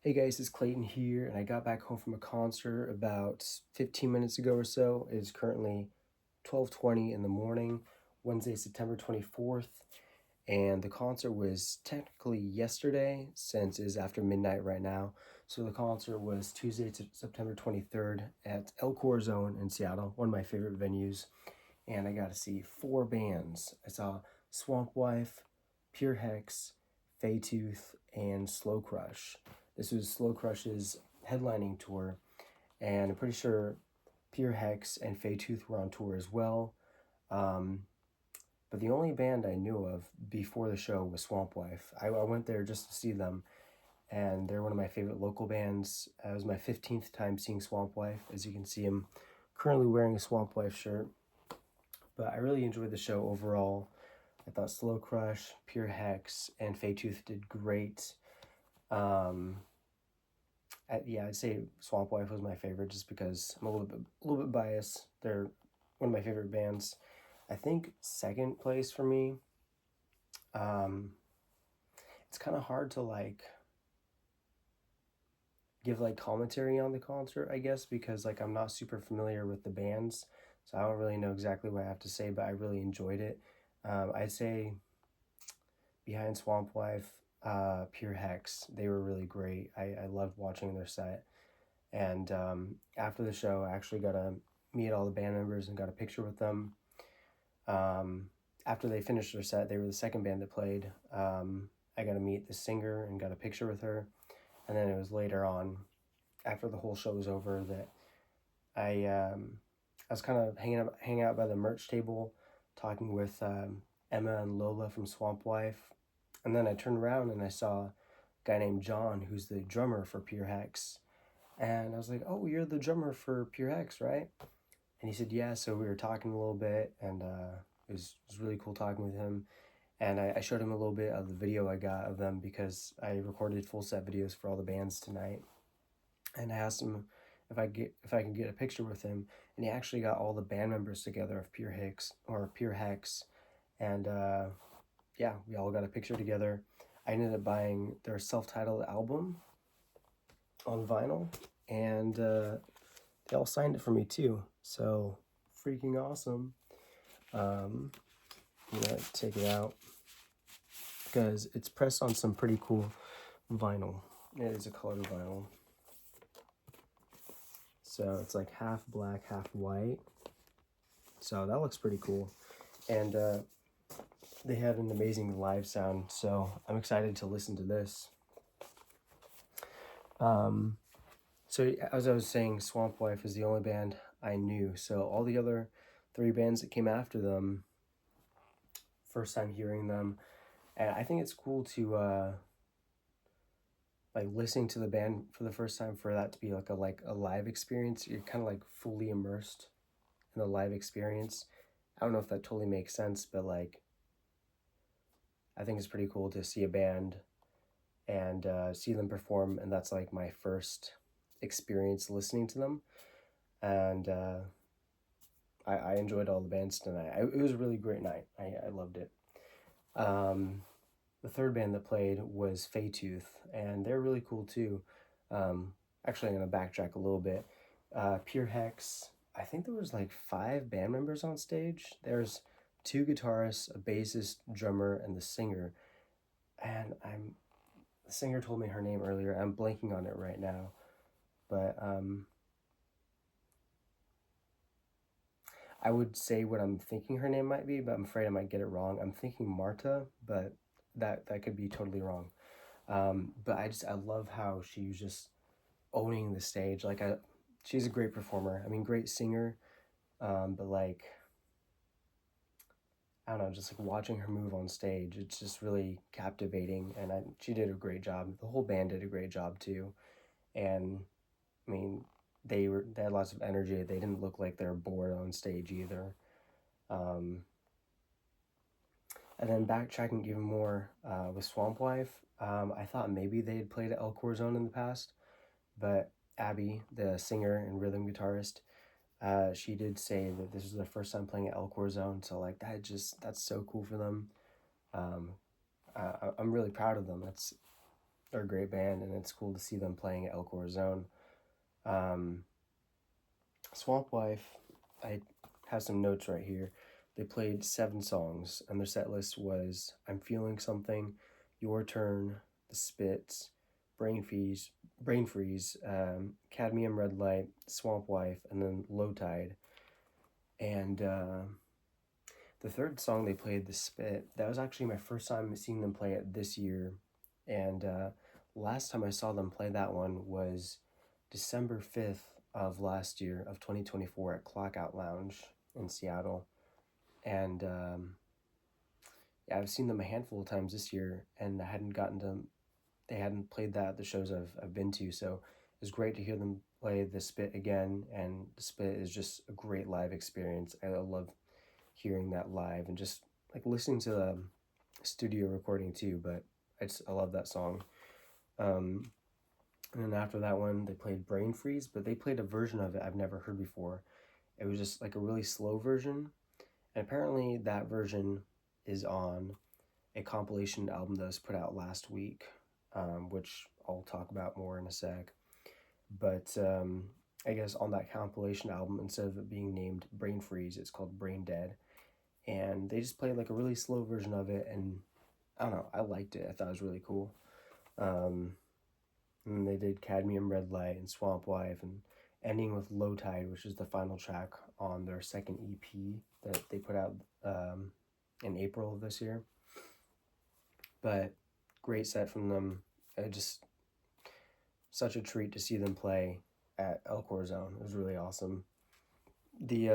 Hey guys, it's Clayton here, and I got back home from a concert about 15 minutes ago or so. It is currently 12:20 in the morning, Wednesday, September 24th, and the concert was technically yesterday since it is after midnight right now. So the concert was Tuesday, September 23rd at El Corazon in Seattle, one of my favorite venues, and I got to see four bands. I saw Swamp Wife, Pure Hex, Tooth, and Slow Crush. This was Slow Crush's headlining tour, and I'm pretty sure Pure Hex and Tooth were on tour as well. Um, but the only band I knew of before the show was Swamp Wife. I went there just to see them, and they're one of my favorite local bands. It was my 15th time seeing Swamp Wife. As you can see, I'm currently wearing a Swamp Wife shirt. But I really enjoyed the show overall. I thought Slow Crush, Pure Hex, and Tooth did great. Um, I'd say Swamp Wife was my favorite just because I'm a little bit biased. They're one of my favorite bands. I think second place for me. Um, it's kind of hard to give commentary on the concert, I guess, because I'm not super familiar with the bands, so I don't really know exactly what I have to say. But I really enjoyed it. I'd say behind Swamp Wife, Pure Hex, they were really great. I loved watching their set. And after the show, I actually got to meet all the band members and got a picture with them. Um, After they finished their set, they were the second band that played. I got to meet the singer and got a picture with her. And then it was later on, after the whole show was over, that I was kind of hanging out by the merch table, talking with Emma and Lola from Swamp Wife, and then I turned around and I saw a guy named John, who's the drummer for Pure Hex, and I was like, "Oh, you're the drummer for Pure Hex, right?" And he said, "Yeah." So we were talking a little bit, and it was really cool talking with him. And I showed him a little bit of the video I got of them because I recorded full set videos for all the bands tonight, and I asked him if I could get a picture with him, and he actually got all the band members together of Pure Hex, and yeah, we all got a picture together. I ended up buying their self-titled album on vinyl, and they all signed it for me too. So freaking awesome. Um, I'm gonna take it out because it's pressed on some pretty cool vinyl. It is a colored vinyl. So it's like half black, half white. So that looks pretty cool. And they had an amazing live sound, so I'm excited to listen to this. So as I was saying, Swamp Wife is the only band I knew. So all the other three bands that came after them, first time hearing them, and I think it's cool to listening to the band for the first time, for that to be like a live experience. You're kind of fully immersed in the live experience. I don't know if that totally makes sense, but I think it's pretty cool to see a band and see them perform, and that's my first experience listening to them. And I enjoyed all the bands tonight. It was a really great night. I loved it. The third band that played was Tooth, and they're really cool too. Actually, I'm going to backtrack a little bit. Pure Hex, I think there was five band members on stage. There's two guitarists, a bassist, drummer, and the singer. And the singer told me her name earlier. I'm blanking on it right now. But I would say what I'm thinking her name might be, but I'm afraid I might get it wrong. I'm thinking Marta, but that could be totally wrong. But I love how she was just owning the stage. She's a great performer. I mean, great singer. But I don't know, just watching her move on stage, it's just really captivating, and she did a great job. The whole band did a great job too, and I mean, they had lots of energy. They didn't look like they were bored on stage either. Um, and then backtracking even more with Swamp Wife, I thought maybe they had played at El Corazon in the past, but Abby, the singer and rhythm guitarist, she did say that this was their first time playing at El Corazon. So that's so cool for them. Um, I'm really proud of them. they're a great band, and it's cool to see them playing at El Corazon. Um, Swamp Wife, I have some notes right here. They played 7 songs, and their set list was "I'm Feeling Something," "Your Turn," "The Spits," Brain Freeze, Cadmium Red Light, Swamp Wife, and then Low Tide. And the third song they played, "The Spit," that was actually my first time seeing them play it this year. And last time I saw them play that one was December 5th of last year, of 2024, at Clockout Lounge in Seattle. And yeah, I've seen them a handful of times this year, and they hadn't played that at the shows I've been to. So it was great to hear them play The Spit again. And The Spit is just a great live experience. I love hearing that live and just like listening to the studio recording too. But I love that song. Um, and then after that one, they played Brain Freeze, but they played a version of it I've never heard before. It was just like a really slow version. And apparently that version is on a compilation album that was put out last week, which I'll talk about more in a sec. But I guess on that compilation album, instead of it being named Brain Freeze, it's called Brain Dead. And they just played like a really slow version of it, and I don't know, I liked it. I thought it was really cool. Um, and they did Cadmium Red Light and Swamp Wife, and ending with Low Tide, which is the final track on their second EP that they put out in April of this year. But great set from them. Just such a treat to see them play at El Corazon. It was really awesome. The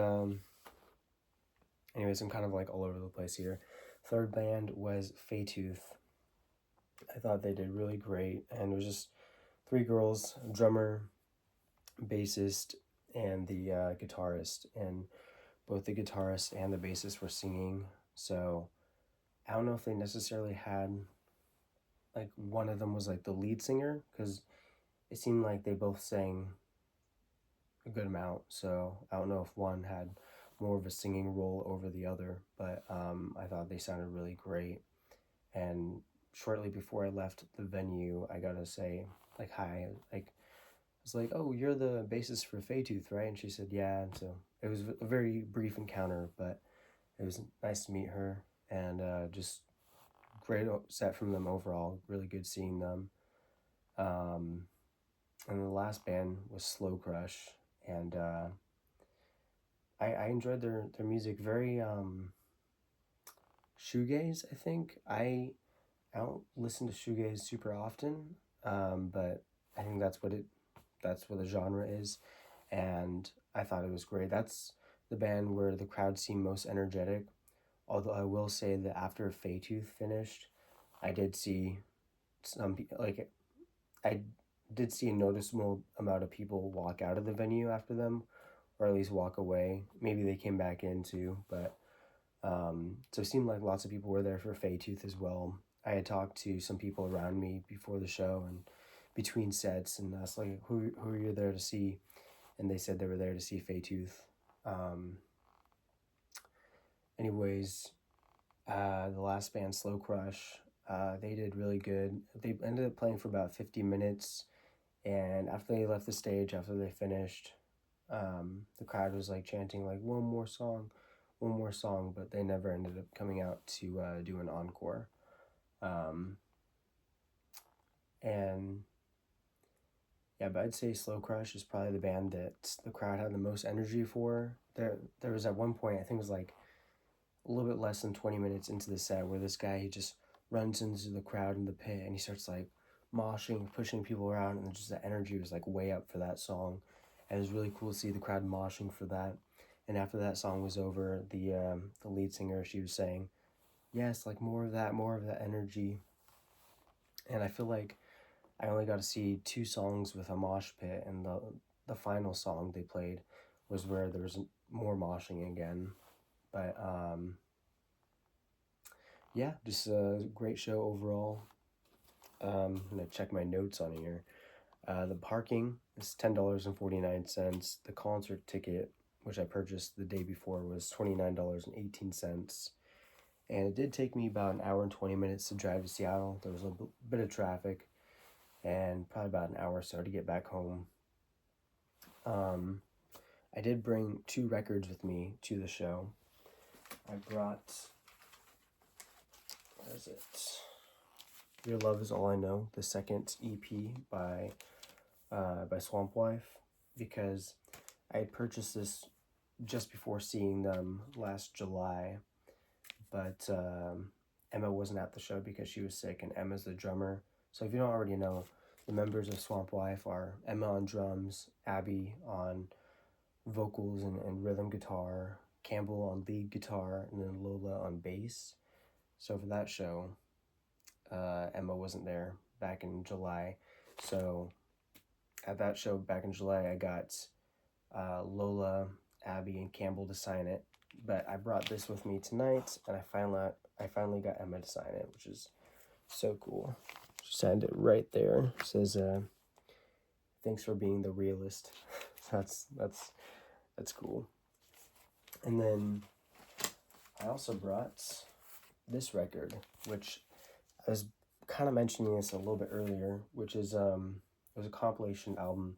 anyways, I'm kind of like all over the place here. Third band was Faytooth. I thought they did really great, and it was just 3 girls, a drummer, bassist, and the guitarist, and both the guitarist and the bassist were singing. So I don't know if they necessarily had like one of them was like the lead singer, because it seemed like they both sang a good amount. So I don't know if one had more of a singing role over the other, but I thought they sounded really great. And shortly before I left the venue, I gotta say, like, hi. Like, I was like, "Oh, you're the bassist for Faytooth, right?" And she said, "Yeah." And so it was a very brief encounter, but it was nice to meet her, and just great set from them overall. Really good seeing them. Um, and the last band was Slow Crush, and I enjoyed their music. Very shoegaze, I think. I don't listen to shoegaze super often, but I think that's what the genre is, and I thought it was great. That's the band where the crowd seemed most energetic. Although I will say that after Faytooth finished, I did see like I did see a noticeable amount of people walk out of the venue after them, or at least walk away. Maybe they came back in too, but so it seemed like lots of people were there for Faytooth as well. I had talked to some people around me before the show and between sets, and asked like, who are you there to see? And they said they were there to see Faytooth. Um, anyways, the last band, Slow Crush, they did really good. They ended up playing for about 50 minutes, and after they left the stage, after they finished, the crowd was like chanting like one more song, but they never ended up coming out to do an encore. And yeah, but I'd say Slow Crush is probably the band that the crowd had the most energy for. There was at one point, I think it was like a little bit less than 20 minutes into the set, where this guy, he just runs into the crowd in the pit, and he starts like moshing, pushing people around, and just the energy was like way up for that song. And it was really cool to see the crowd moshing for that. And after that song was over, the lead singer, she was saying, "Yes, like more of that energy." And I feel like I only got to see 2 songs with a mosh pit, and the final song they played was where there was more moshing again. But yeah, just a great show overall. I'm gonna check my notes on here. The parking is $10.49. The concert ticket, which I purchased the day before, was $29.18. And it did take me about an hour and 20 minutes to drive to Seattle. There was a bit of traffic, and probably about an hour or so to get back home. I did bring 2 records with me to the show. I brought, what is it? Your Love Is All I Know, the second EP by Swamp Wife, because I had purchased this just before seeing them last July, but Emma wasn't at the show because she was sick, and Emma's the drummer. So if you don't already know, the members of Swamp Wife are Emma on drums, Abby on vocals and rhythm guitar, Campbell on lead guitar, and then Lola on bass. So for that show, Emma wasn't there back in July. So at that show back in July, I got Lola, Abby, and Campbell to sign it. But I brought this with me tonight, and I finally got Emma to sign it, which is so cool. She signed it right there. It says, "Thanks for being the realist." that's cool. And then I also brought this record, which I was kind of mentioning this a little bit earlier, which is it was a compilation album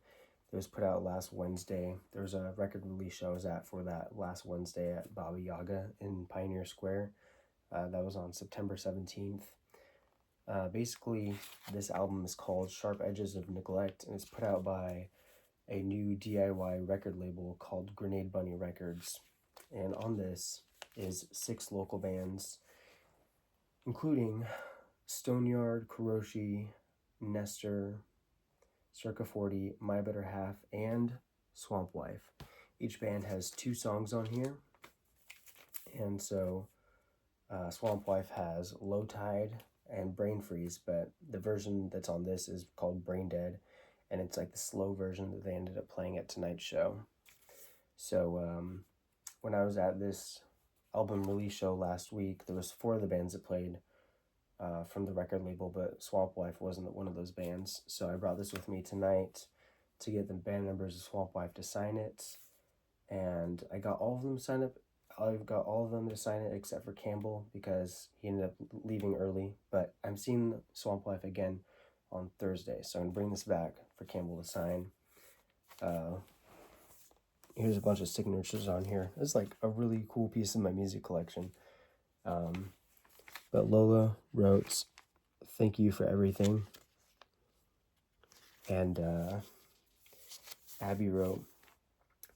that was put out last Wednesday. There was a record release show I was at for that last Wednesday at Baba Yaga in Pioneer Square. That was on September 17th. Basically, this album is called Sharp Edges of Neglect, and it's put out by a new DIY record label called Grenade Bunny Records. And on this is 6 local bands, including Stoneyard, Kuroshi, Nestor, Circa 40, My Better Half, and Swamp Wife. Each band has 2 songs on here. And so Swamp Wife has Low Tide and Brain Freeze, but the version that's on this is called Brain Dead, and it's like the slow version that they ended up playing at tonight's show. So when I was at this album release show last week, there was 4 of the bands that played from the record label, but Swamp Wife wasn't one of those bands. So I brought this with me tonight to get the band members of Swamp Wife to sign it, and I got all of them to sign up. I've got all of them to sign it except for Campbell because he ended up leaving early, but I'm seeing Swamp Life again on Thursday, so I'm going to bring this back for Campbell to sign. Here's a bunch of signatures on here. It's like a really cool piece of my music collection. But Lola wrote, "Thank you for everything." And Abby wrote,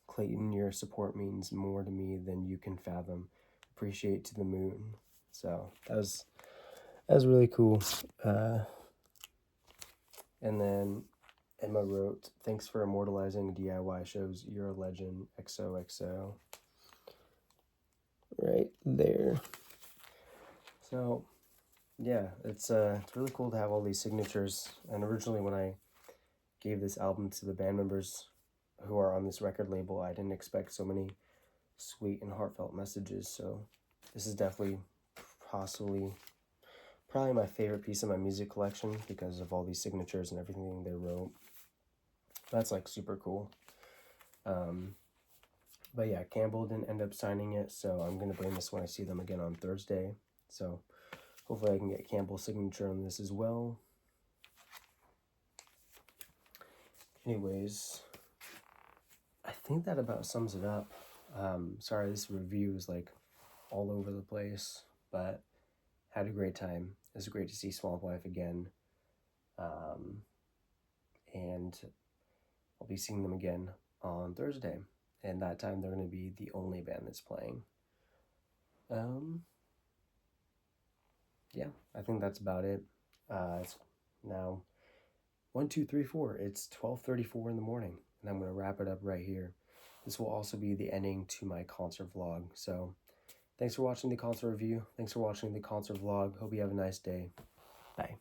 "Clayton, your support means more to me than you can fathom. Appreciate to the moon." So that was really cool. And then Emma wrote, "Thanks for immortalizing DIY shows. You're a legend. XOXO." Right there. So yeah, it's really cool to have all these signatures. And originally when I gave this album to the band members who are on this record label, I didn't expect so many sweet and heartfelt messages. So this is definitely probably my favorite piece of my music collection because of all these signatures and everything they wrote. That's like super cool. But yeah, Campbell didn't end up signing it, so I'm going to bring this when I see them again on Thursday. So hopefully I can get Campbell's signature on this as well. Anyways, I think that about sums it up. Sorry, this review is like all over the place, but had a great time. It was great to see Swamp Life again. And I'll be seeing them again on Thursday. And that time they're going to be the only band that's playing. Yeah, I think that's about it. It's now 1, 2, 3, 4. It's 12:34 in the morning, and I'm going to wrap it up right here. This will also be the ending to my concert vlog. So thanks for watching the concert review. Thanks for watching the concert vlog. Hope you have a nice day. Bye.